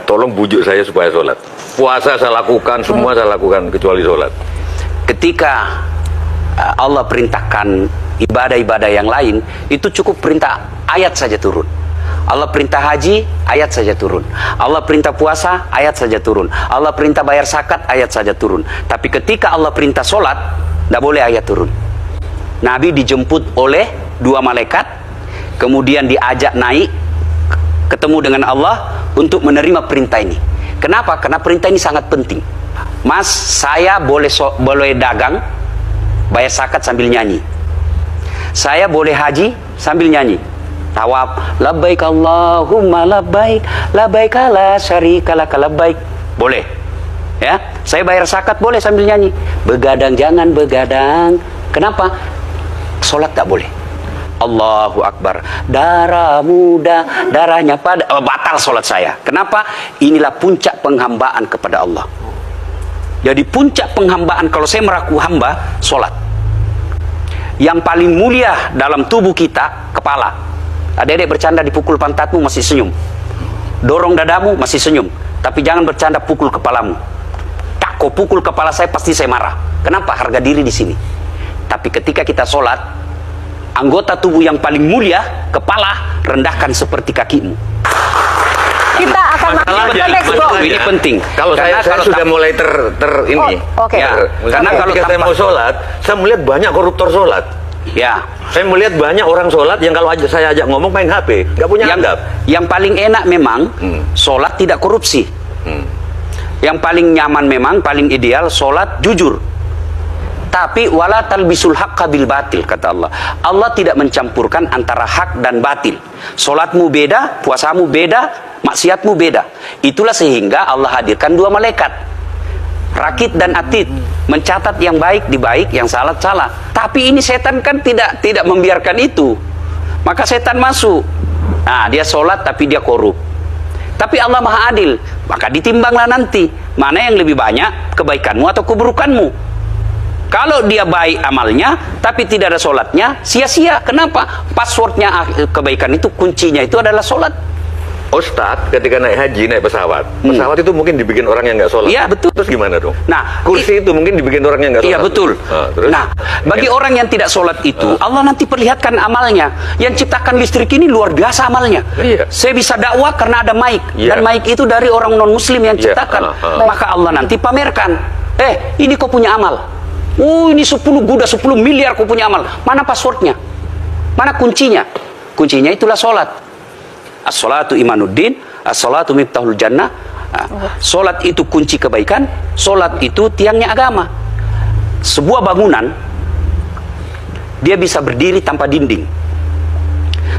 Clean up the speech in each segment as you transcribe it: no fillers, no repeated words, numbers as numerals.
Tolong bujuk saya supaya sholat. Puasa saya lakukan, semua saya lakukan kecuali sholat. Ketika Allah perintahkan ibadah-ibadah yang lain, itu cukup perintah ayat saja turun. Allah perintah haji, ayat saja turun. Allah perintah puasa, ayat saja turun. Allah perintah bayar zakat, ayat saja turun. Tapi ketika Allah perintah sholat, tidak boleh ayat turun. Nabi dijemput oleh dua malaikat, kemudian diajak naik, ketemu dengan Allah untuk menerima perintah ini. Kenapa? Karena perintah ini sangat penting. Mas, saya boleh dagang, bayar zakat sambil nyanyi. Saya boleh haji sambil nyanyi. Tawaf, labbaik Allahumma labbaik, labbaik la syarika laka labbaik. Boleh. Ya, saya bayar zakat boleh sambil nyanyi. Begadang jangan begadang. Kenapa? Salat tak boleh. Allahu Akbar. Darah muda, darahnya pada batal salat saya. Kenapa? Inilah puncak penghambaan kepada Allah. Jadi puncak penghambaan kalau saya meraku hamba, salat. Yang paling mulia dalam tubuh kita, kepala. Adik-adik bercanda dipukul pantatmu masih senyum. Dorong dadamu masih senyum. Tapi jangan bercanda pukul kepalamu. Tak kau pukul kepala saya pasti saya marah. Kenapa? Harga diri di sini. Tapi ketika kita sholat, anggota tubuh yang paling mulia, kepala, rendahkan seperti kakimu. Kita akan ini penting. Kalau saya sudah mulai ini. Oke. Ya, karena kalau saya mau sholat, saya melihat banyak koruptor sholat. Ya. Saya melihat banyak orang sholat yang kalau saya ajak ngomong main HP, nggak punya adab. Yang paling enak memang sholat tidak korupsi. Yang paling nyaman memang, paling ideal sholat jujur. Tapi wala talbisul haqqa bil batil, kata Allah. Allah tidak mencampurkan antara hak dan batil. Sholatmu beda, puasamu beda, maksiatmu beda. Itulah sehingga Allah hadirkan dua malaikat, Rakit dan Atid, mencatat yang baik di baik, yang salah salah. Tapi ini setan kan tidak membiarkan itu. Maka setan masuk. Nah, dia sholat tapi dia korup. Tapi Allah Maha Adil, maka ditimbanglah nanti mana yang lebih banyak, kebaikanmu atau keburukanmu. Kalau dia baik amalnya tapi tidak ada sholatnya, sia-sia. Kenapa? Passwordnya kebaikan itu, kuncinya itu adalah sholat. Ustadz, ketika naik haji, naik pesawat, pesawat itu mungkin dibikin orang yang nggak sholat. Iya, betul. Terus gimana dong? Nah, kursi itu mungkin dibikin orang yang nggak sholat. Iya, betul. Terus? Nah, bagi orang yang tidak sholat itu, Allah nanti perlihatkan amalnya. Yang ciptakan listrik ini luar biasa amalnya. Iya. Saya bisa dakwah karena ada mic. Iya. Dan mic itu dari orang non-muslim yang ciptakan. Maka Allah nanti pamerkan. Ini kau punya amal. Ini 10 guda, 10 miliar kau punya amal. Mana passwordnya? Mana kuncinya? Kuncinya itulah sholat. As-salatu imanuddin, as-salatu miftahul jannah. Salat itu kunci kebaikan, salat itu tiangnya agama. Sebuah bangunan dia bisa berdiri tanpa dinding.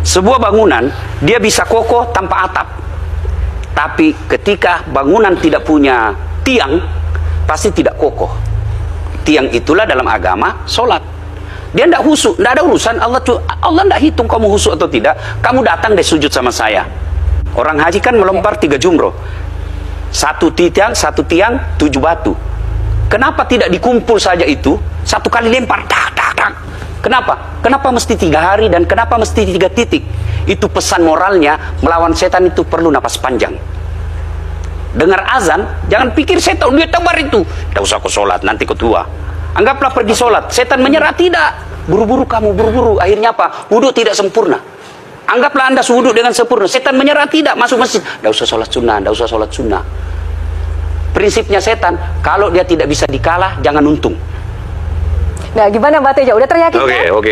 Sebuah bangunan dia bisa kokoh tanpa atap. Tapi ketika bangunan tidak punya tiang, pasti tidak kokoh. Tiang itulah dalam agama salat. Dia tidak husuk, tidak ada urusan. Allah tidak hitung kamu husuk atau tidak. Kamu datang deh sujud sama saya. Orang haji kan melempar 3 jumroh. Satu tiang, 7 batu. Kenapa tidak dikumpul saja itu? Satu kali lempar, tak. Kenapa? Kenapa mesti 3 hari dan kenapa mesti 3 titik? Itu pesan moralnya, melawan setan itu perlu napas panjang. Dengar azan, jangan pikir setan, dia tebar itu. Tidak usah kau sholat, nanti kau tua. Anggaplah pergi sholat, setan menyerah, tidak. Buru-buru kamu, buru-buru. Akhirnya apa? Wudhu tidak sempurna. Anggaplah anda wudhu dengan sempurna. Setan menyerah, tidak. Masuk masjid, tidak usah sholat sunnah, tidak usah sholat sunnah. Prinsipnya setan, kalau dia tidak bisa dikalah, jangan untung. Nah, gimana Mbak Teja? Udah teryakinkan? Oke.